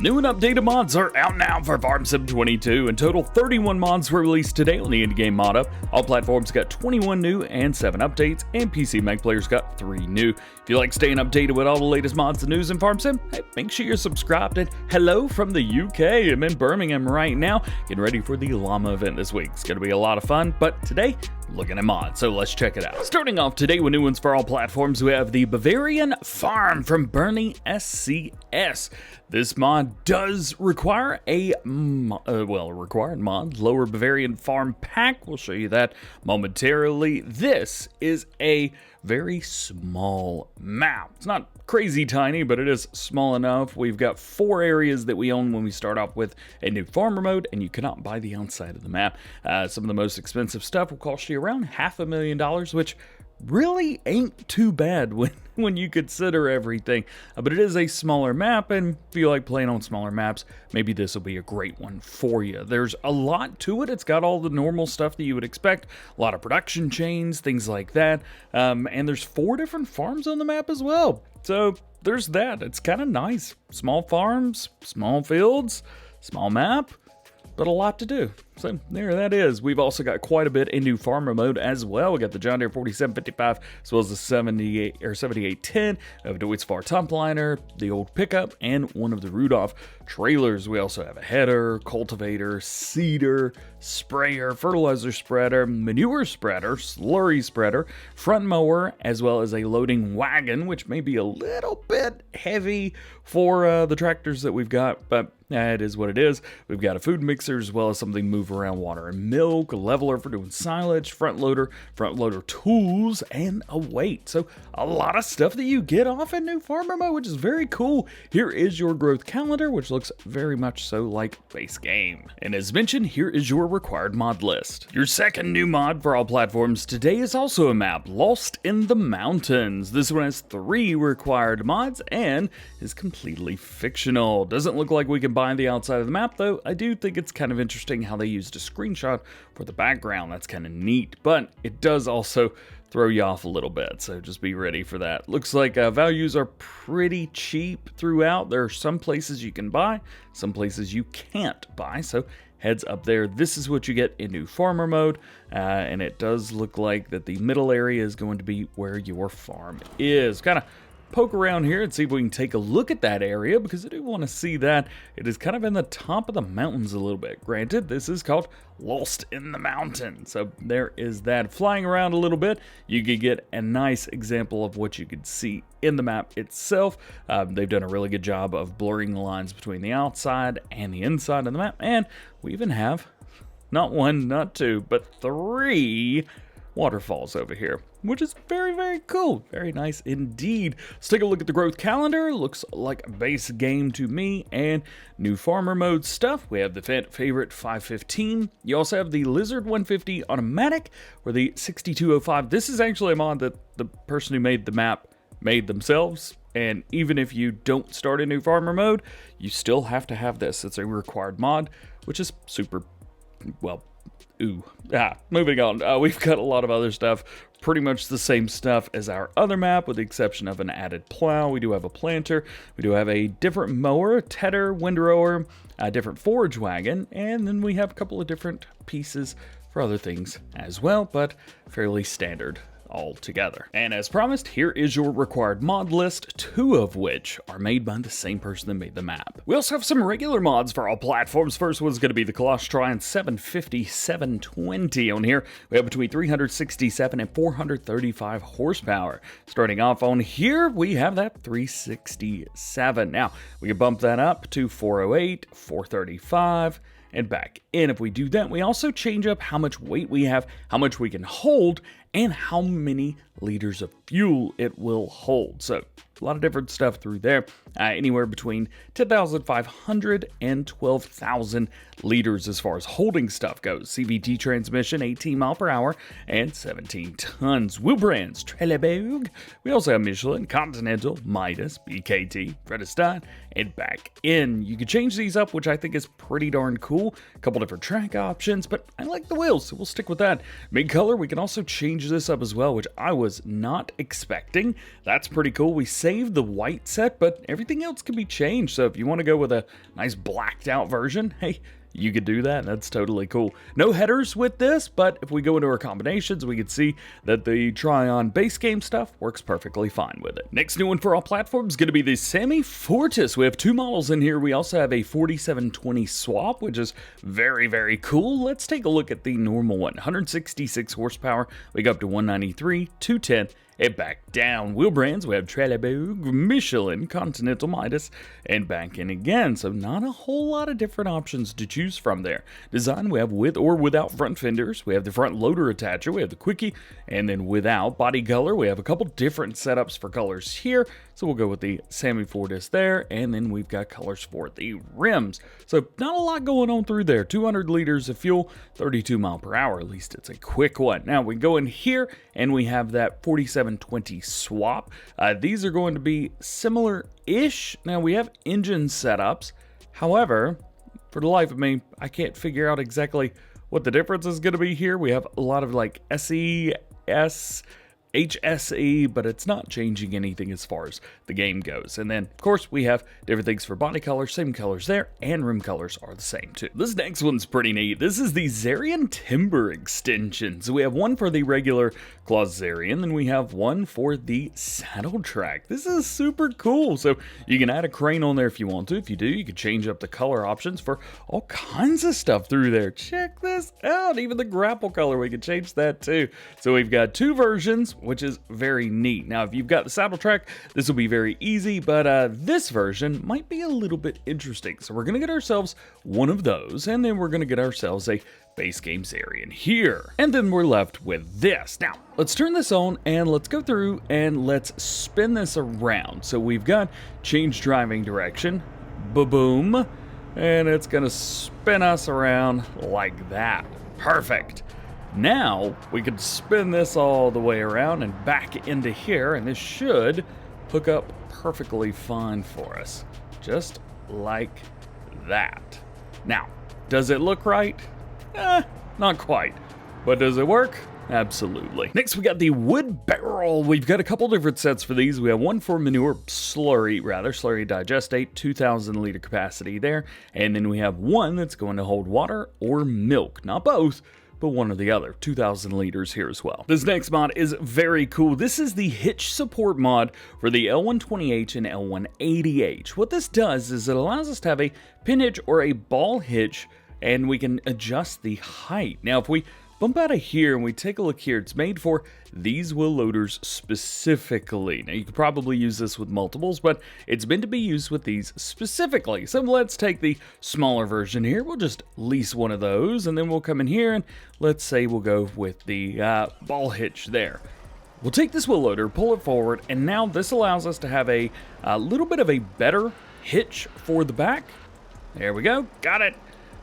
New and updated mods are out now for Farm Sim 22. In total, 31 mods were released today on the Indie Game Mod Up. All platforms got 21 new and 7 updates, and PC Mac players got 3 new. If you like staying updated with all the latest mods and news in Farm Sim, hey, make sure you're subscribed. And hello from the UK. I'm in Birmingham right now, getting ready for the Llama event this week. It's going to be a lot of fun, but today, looking at mods, so let's check it out. Starting off today with new ones for all platforms, we have the Bavarian Farm from Bernie SCS. This mod does require a required mod, Lower Bavarian Farm Pack. We'll show you that momentarily. This is a very small map. It's not crazy tiny, but it is small enough. We've got 4 areas that we own when we start off with a new farmer mode, and you cannot buy the outside of the map. Some of the most expensive stuff will cost you around $500,000, which really ain't too bad when you consider everything. But it is a smaller map, and if you like playing on smaller maps, maybe this will be a great one for you. There's a lot to it. It's got all the normal stuff that you would expect, a lot of production chains, things like that, and there's 4 different farms on the map as well. So there's that. It's kind of nice. Small farms, small fields, small map, but a lot to do. So there that is. We've also got quite a bit in new farmer mode as well. We got the John Deere 4755 as well as the 7810 of DeWitt's Far Topliner, the old pickup, and one of the Rudolph trailers. We also have a header, cultivator, seeder, sprayer, fertilizer spreader, manure spreader, slurry spreader, front mower, as well as a loading wagon, which may be a little bit heavy for the tractors that we've got, but it is what it is. We've got a food mixer as well as something to move around water and milk, a leveler for doing silage, front loader tools, and a weight. So a lot of stuff that you get off in new farmer mode, which is very cool. Here is your growth calendar, which looks very much so like base game. And as mentioned, here is your required mod list. Your second new mod for all platforms today is also a map, Lost in the Mountains. This one has 3 required mods and is completely fictional. Doesn't look like we can buy the outside of the map, though. I do think it's kind of interesting how they used a screenshot for the background. That's kind of neat, but it does also throw you off a little bit, so just be ready for that. Looks like values are pretty cheap throughout. There are some places you can buy, some places you can't buy, so heads up there. This is what you get in new farmer mode, and it does look like that the middle area is going to be where your farm is. Kind of poke around here and see if we can take a look at that area, because I do want to see that. It is kind of in the top of the mountains a little bit. Granted, this is called Lost in the Mountains, so there is that. Flying around a little bit, you could get a nice example of what you could see in the map itself. They've done a really good job of blurring the lines between the outside and the inside of the map, and we even have not 1, not 2, but 3 waterfalls over here, which is very, very cool. Very nice indeed. Let's take a look at the growth calendar. Looks like base game to me, and new farmer mode stuff. We have the favorite 515. You also have the Lizard 150 automatic, or the 6205. This is actually a mod that the person who made the map made themselves, and even if you don't start a new farmer mode, you still have to have this. It's a required mod, which is super, well, moving on. We've got a lot of other stuff, pretty much the same stuff as our other map, with the exception of an added plow. We do have a planter, we do have a different mower, tedder, windrower, a different forage wagon, and then we have a couple of different pieces for other things as well, but fairly standard all together. And as promised, here is your required mod list, 2 of which are made by the same person that made the map. We also have some regular mods for all platforms. First one's going to be the Claas Trion 750, 720 on here. We have between 367 and 435 horsepower. Starting off on here, we have that 367. Now, we can bump that up to 408, 435, and back in. If we do that, we also change up how much weight we have, how much we can hold, and how many liters of fuel it will hold. So a lot of different stuff through there, anywhere between 10,500 and 12,000 liters as far as holding stuff goes. CVT transmission, 18 mile per hour and 17 tons. Wheel brands, Trelleborg. We also have Michelin, Continental, Midas, BKT, Vredestein, and back in. You can change these up, which I think is pretty darn cool. A couple different track options, but I like the wheels, so we'll stick with that. Main color, we can also change changed this up as well, which I was not expecting. That's pretty cool. We saved the white set, but everything else can be changed. So if you want to go with a nice blacked out version, hey, you could do that. That's totally cool. No headers with this, but if we go into our combinations, we can see that the Trion base game stuff works perfectly fine with it. Next new one for all platforms is going to be the Semi Fortis. We have two models in here. We also have a 4720 swap, which is very, very cool. Let's take a look at the normal one. 166 horsepower. We go up to 193, 210, and back down. Wheel brands, we have Trelleborg, Michelin, Continental, Midas, and back in again. So not a whole lot of different options to choose from there. Design, we have with or without front fenders. We have the front loader attacher. We have the Quicke, and then without. Body color, we have a couple different setups for colors here. So we'll go with the Semi Fortis there, and then we've got colors for the rims. So not a lot going on through there. 200 liters of fuel, 32 mile per hour. At least it's a quick one. Now we go in here, and we have that 4720 swap. These are going to be similar-ish. Now we have engine setups. However, for the life of me, I can't figure out exactly what the difference is going to be here. We have a lot of like SES, HSE, but it's not changing anything as far as the game goes. And then, of course, we have different things for body colors, same colors there, and rim colors are the same too. This next one's pretty neat. This is the Xerion Timber extension. So we have one for the regular Claas Trion, then we have one for the saddle track. This is super cool. So you can add a crane on there if you want to. If you do, you can change up the color options for all kinds of stuff through there. Check this out. Even the grapple color, we can change that too. So we've got two versions, which is very neat. Now, if you've got the saddle track, this will be very easy, but this version might be a little bit interesting. So we're going to get ourselves one of those, and then we're going to get ourselves a base game Xerion here. And then we're left with this. Now, let's turn this on, and let's go through, and let's spin this around. So we've got change driving direction, ba-boom, and it's going to spin us around like that. Perfect. Now, we could spin this all the way around and back into here, and this should hook up perfectly fine for us. Just like that. Now, does it look right? Not quite. But does it work? Absolutely. Next, we got the wood barrel. We've got a couple different sets for these. We have one for manure slurry digestate, 2,000 liter capacity there. And then we have one that's going to hold water or milk. Not both, but one or the other. 2,000 liters here as well. This next mod is very cool. This is the Hitch Support mod for the L120H and L180H. What this does is it allows us to have a pin hitch or a ball hitch, and we can adjust the height. Now, if we bump out of here and we take a look here, it's made for these wheel loaders specifically. Now, you could probably use this with multiples, but it's meant to be used with these specifically. So let's take the smaller version here. We'll just lease one of those, and then we'll come in here, and let's say we'll go with the ball hitch there. We'll take this wheel loader, pull it forward, and now this allows us to have a little bit of a better hitch for the back. There we go, got it.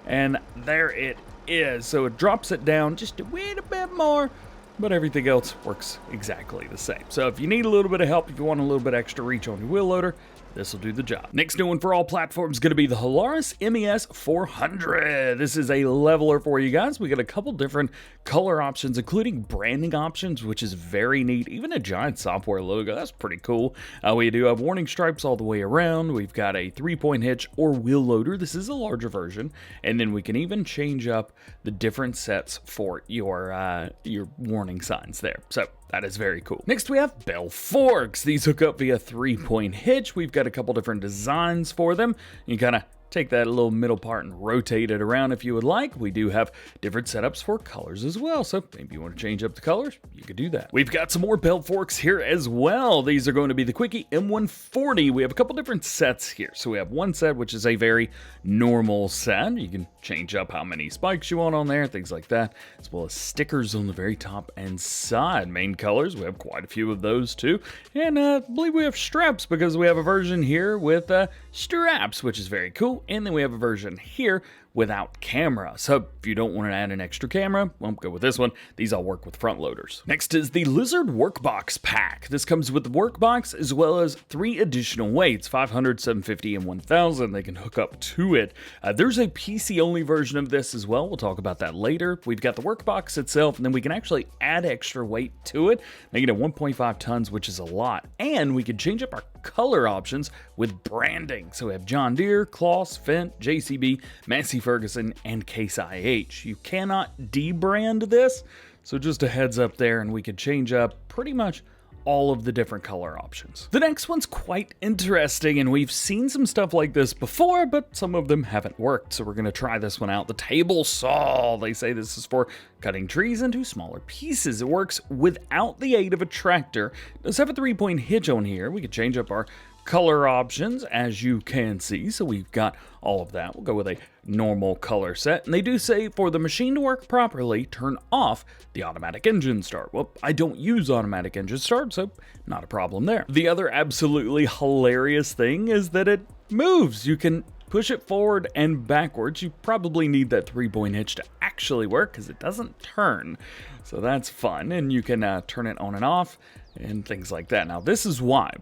And there it is. So it drops it down just a little bit more, but everything else works exactly the same. So if you need a little bit of help, if you want a little bit extra reach on your wheel loader, this will do the job. Next new one for all platforms is going to be the Holaras MES 400. This is a leveler for you guys. We got a couple different color options, including branding options, which is very neat. Even a giant software logo. That's pretty cool. We do have warning stripes all the way around. We've got a 3-point hitch or wheel loader. This is a larger version. And then we can even change up the different sets for your warning signs there. So that is very cool. Next, we have Bale Forks. These hook up via 3-point hitch. We've got a couple different designs for them. You kind of take that little middle part and rotate it around if you would like. We do have different setups for colors as well. So maybe you want to change up the colors, you could do that. We've got some more Bale Forks here as well. These are going to be the Quicke M140. We have a couple different sets here. So we have one set, which is a very normal set. You can change up how many spikes you want on there, things like that, as well as stickers on the very top and side. Main colors, we have quite a few of those too. And I believe we have straps because we have a version here with straps, which is very cool. 2, and then we have a version here without camera. So if you don't want to add an extra camera, well, go with this one. These all work with front loaders. Next is the Lizard Workbox pack. This comes with the Workbox as well as 3 additional weights, 500, 750, and 1000. They can hook up to it. There's a PC-only version of this as well. We'll talk about that later. We've got the Workbox itself, and then we can actually add extra weight to it, making it 1.5 tons, which is a lot. And we can change up our color options with branding. So we have John Deere, Claas, Fendt, JCB, Massey Ferguson, and Case IH. You cannot debrand this, so just a heads up there, and we could change up pretty much all of the different color options. The next one's quite interesting, and we've seen some stuff like this before, but some of them haven't worked, so we're going to try this one out. The table saw. They say this is for cutting trees into smaller pieces. It works without the aid of a tractor. It does have a 3-point hitch on here. We can change up our color options, as you can see, so we've got all of that. We'll go with a normal color set, and they do say for the machine to work properly, turn off the automatic engine start. Well, I don't use automatic engine start, so not a problem there. The other absolutely hilarious thing is that it moves. You can push it forward and backwards. You probably need that 3-point hitch to actually work because it doesn't turn, so that's fun, and you can turn it on and off and things like that. Now, this is why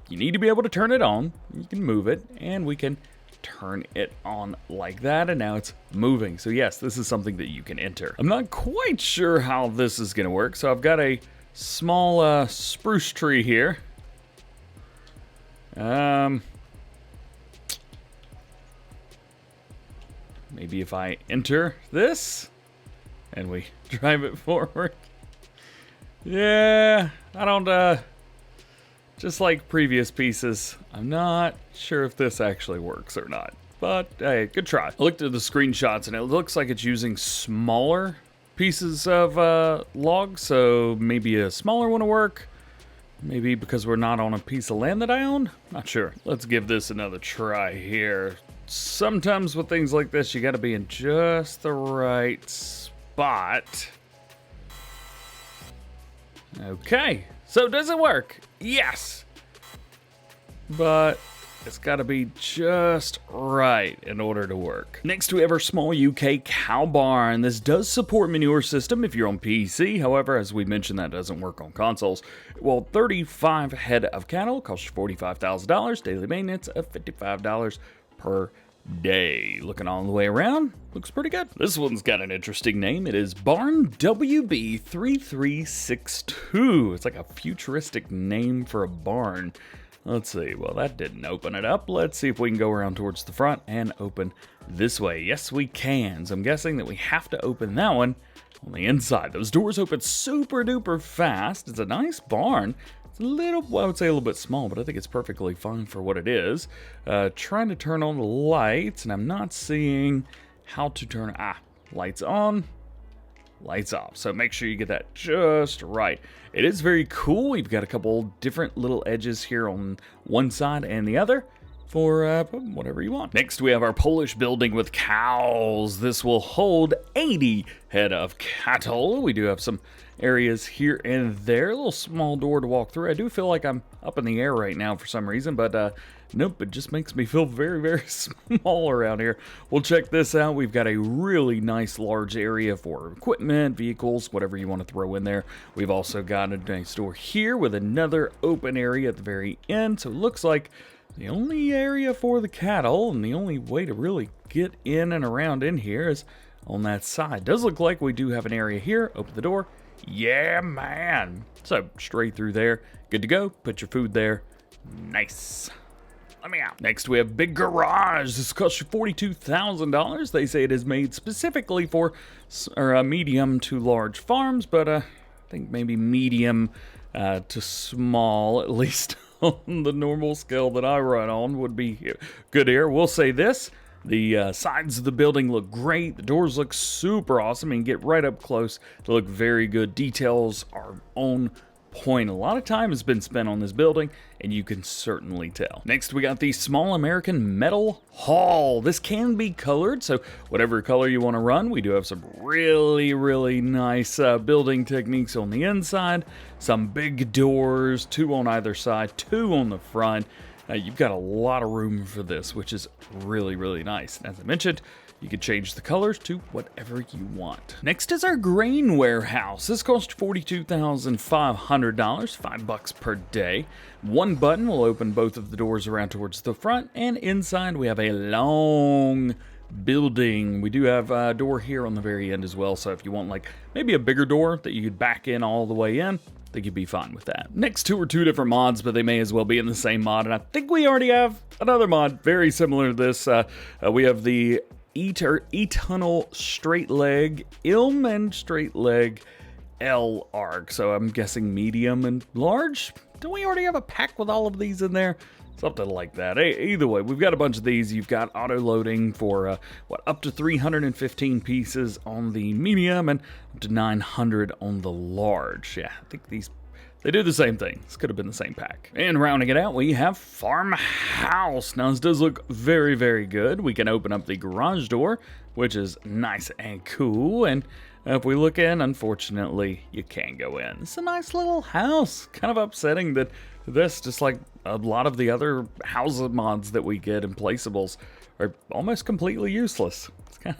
you need to be able to turn it on. You can move it, and we can turn it on like that, and now it's moving. So yes, this is something that you can enter. I'm not quite sure how this is going to work, so I've got a small spruce tree here. Maybe if I enter this, and we drive it forward. Yeah, I don't, just like previous pieces, I'm not sure if this actually works or not, but hey, good try. I looked at the screenshots and it looks like it's using smaller pieces of log, so maybe a smaller one will work. Maybe because we're not on a piece of land that I own? Not sure. Let's give this another try here. Sometimes with things like this, you gotta be in just the right spot. Okay, so does it work? Yes, but it's got to be just right in order to work. Next, we have our small UK cow barn. This does support manure system if you're on PC. However, as we mentioned, that doesn't work on consoles. Well, 35 head of cattle costs you $45,000. Daily maintenance of $55 per day. Looking all the way around, looks pretty good. This one's got an interesting name. It is Barn WB3362. It's like a futuristic name for a barn. Let's see. Well, that didn't open it up. Let's see if we can go around towards the front and open this way. Yes, we can. So I'm guessing that we have to open that one on the inside. Those doors open super duper fast. It's a nice barn. It's a little, well, I would say a little bit small, but I think it's perfectly fine for what it is. Trying to turn on the lights, and I'm not seeing how to turn, lights on, lights off. So make sure you get that just right. It is very cool. We've got a couple different little edges here on one side and the other for whatever you want. Next, we have our Polish building with cows. This will hold 80 head of cattle. We do have some areas here and there. A little small door to walk through. I do feel like I'm up in the air right now for some reason, but nope, it just makes me feel very, very small around here. We'll check this out. We've got a really nice large area for equipment, vehicles, whatever you want to throw in there. We've also got a nice door here with another open area at the very end. So it looks like the only area for the cattle and the only way to really get in and around in here is on that side. Does look like we do have an area here. Open the door. Yeah, man. So straight through there. Good to go. Put your food there. Nice. Let me out. Next, we have big garage. This costs you $42,000. They say it is made specifically for medium to large farms, but I think maybe medium to small, at least on the normal scale that I run on, would be good here. We'll say this. The sides of the building look great. The doors look super awesome, and get right up close. They look very good. Details are on point. A lot of time has been spent on this building, and you can certainly tell. Next, we got the small American metal hall. This can be colored, so whatever color you want to run. We do have some really, really nice building techniques on the inside. Some big doors, 2 on either side, 2 on the front. You've got a lot of room for this, which is really, really nice. As I mentioned, you can change the colors to whatever you want. Next is our grain warehouse. This costs $42,500, $5 per day. One button will open both of the doors around towards the front, and inside we have a long building. We do have a door here on the very end as well, so if you want like maybe a bigger door that you could back in all the way in, I think you'd be fine with that. Next two are two different mods, but they may as well be in the same mod, and I think we already have another mod very similar to this. We have the Etunnel straight leg Ilm and straight leg L arc, so I'm guessing medium and large. Don't we already have a pack with all of these in there? Something like that. Either way, we've got a bunch of these. You've got auto loading for up to 315 pieces on the medium and up to 900 on the large. Yeah, I think they do the same thing. This could have been the same pack. And rounding it out, we have farmhouse. Now this does look very, very good. We can open up the garage door, which is nice and cool. And if we look in, unfortunately, you can't go in. It's a nice little house. Kind of upsetting that this, just like a lot of the other house mods that we get in placeables, are almost completely useless. It's kind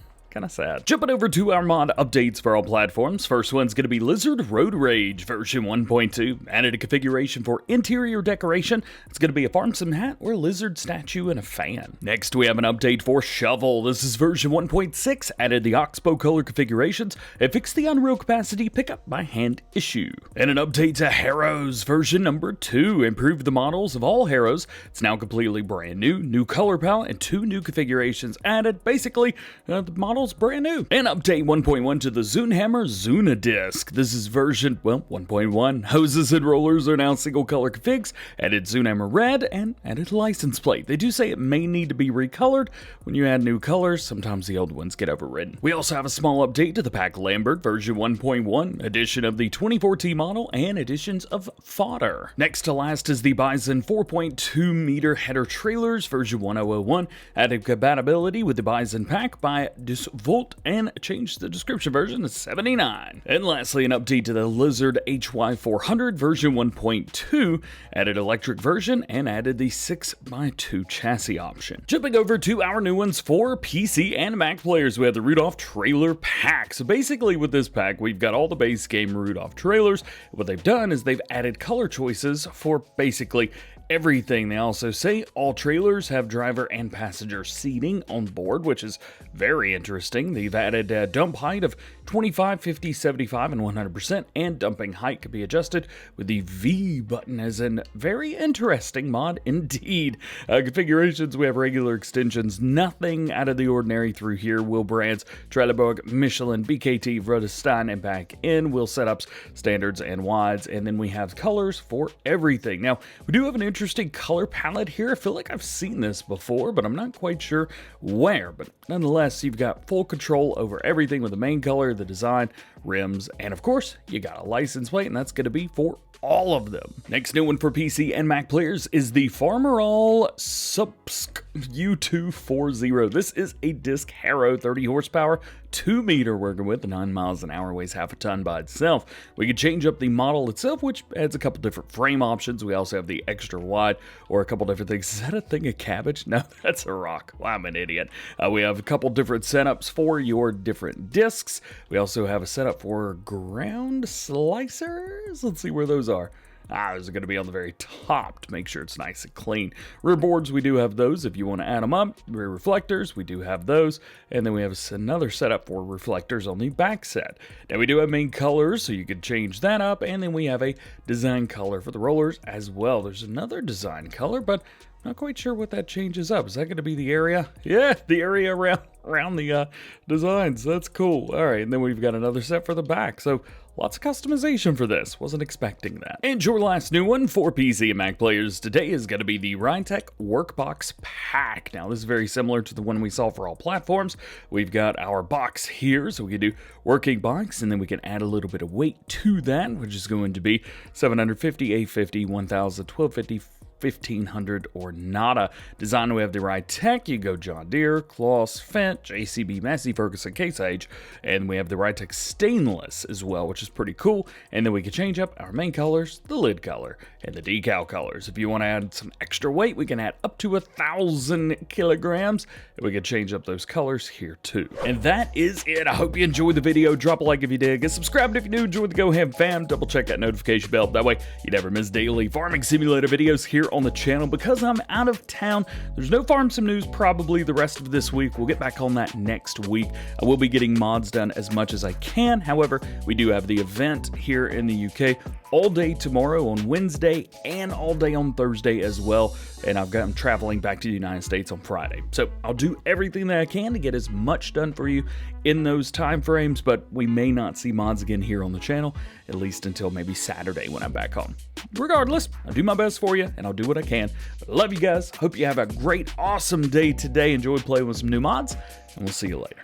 of sad. Jumping over to our mod updates for all platforms. First one's going to be Lizard Road Rage version 1.2. Added a configuration for interior decoration. It's going to be a farm sim hat or lizard statue and a fan. Next, we have an update for Shovel. This is version 1.6. Added the Oxbow color configurations and fixed the unreal capacity pickup by hand issue. And an update to Harrows version number 2. Improved the models of all Harrows. It's now completely brand new color palette, and 2 new configurations added. Basically, the models brand new. And update 1.1 to the Zunhammer Zunidisc. This is version, 1.1. Hoses and rollers are now single color configs. Added Zunhammer red and added license plate. They do say it may need to be recolored. When you add new colors, sometimes the old ones get overridden. We also have a small update to the pack Lambert version 1.1, edition of the 24T model, and editions of fodder. Next to last is the Bizon 4.2 meter header trailers version 1001. Added compatibility with the Bizon pack by Volt and changed the description version to 79. And lastly, an update to the Lizard HY400 version 1.2, added electric version and added the 6x2 chassis option. Jumping over to our new ones for PC and Mac players, we have the Rudolph trailer pack. So basically with this pack, we've got all the base game Rudolph trailers. What they've done is they've added color choices for basically everything. They also say all trailers have driver and passenger seating on board, which is very interesting. They've added a dump height of 25, 50, 75, and 100%, and dumping height can be adjusted with the V button, as in very interesting mod indeed. Configurations, we have regular extensions, nothing out of the ordinary through here. Wheel brands, Trelleborg, Michelin, BKT, Rudolph, and back in. Wheel setups, standards, and wides, and then we have colors for everything. Now, we do have an interesting color palette here. I feel like I've seen this before, but I'm not quite sure where. But nonetheless, you've got full control over everything with the main color, the design, rims, and of course, you got a license plate, and that's going to be for all of them. Next new one for PC and Mac players is the Famarol Slupsk U240. This is a disc Harrow, 30 horsepower, 2 meter working with, 9 miles an hour, weighs half a ton by itself. We can change up the model itself, which adds a couple different frame options. We also have the extra wide or a couple different things. Is that a thing of cabbage? No, that's a rock. Well, I'm an idiot. We have a couple different setups for your different discs. We also have a setup for ground slicers. Let's see where those are. Those are going to be on the very top to make sure it's nice and clean. Rear boards, we do have those if you want to add them up. Rear reflectors, we do have those. And then we have another setup for reflectors on the back set. Now we do have main colors, so you can change that up. And then we have a design color for the rollers as well. There's another design color, but not quite sure what that changes up. Is that going to be the area? Yeah, the area around the designs. That's cool. All right, and then we've got another set for the back. So lots of customization for this. Wasn't expecting that. And your last new one for PC and Mac players today is going to be the Ryetec Workbox Pack. Now, this is very similar to the one we saw for all platforms. We've got our box here, so we can do working box, and then we can add a little bit of weight to that, which is going to be 750, 850, 1000, 1250, 1500 or nada. Design, we have the Ryetec, you go John Deere, Claas, Finch, ACB, Massey, Ferguson, Case Age, and we have the Ryetec stainless as well, which is pretty cool. And then we can change up our main colors, the lid color, and the decal colors. If you want to add some extra weight, we can add up to 1,000 kilograms, and we can change up those colors here too. And that is it. I hope you enjoyed the video. Drop a like if you did. Get subscribed if you do. Enjoy the DjGoHam fam. Double check that notification bell. That way you never miss daily farming simulator videos here on the channel. Because I'm out of town, there's no farm sim news probably the rest of this week. We'll get back on that next week. I will be getting mods done as much as I can. However, we do have the event here in the UK all day tomorrow on Wednesday and all day on Thursday as well. And I'm traveling back to the United States on Friday. So I'll do everything that I can to get as much done for you in those time frames, but we may not see mods again here on the channel, at least until maybe Saturday when I'm back home. Regardless, I'll do my best for you and I'll do what I can. But I love you guys. Hope you have a great, awesome day today. Enjoy playing with some new mods, and we'll see you later.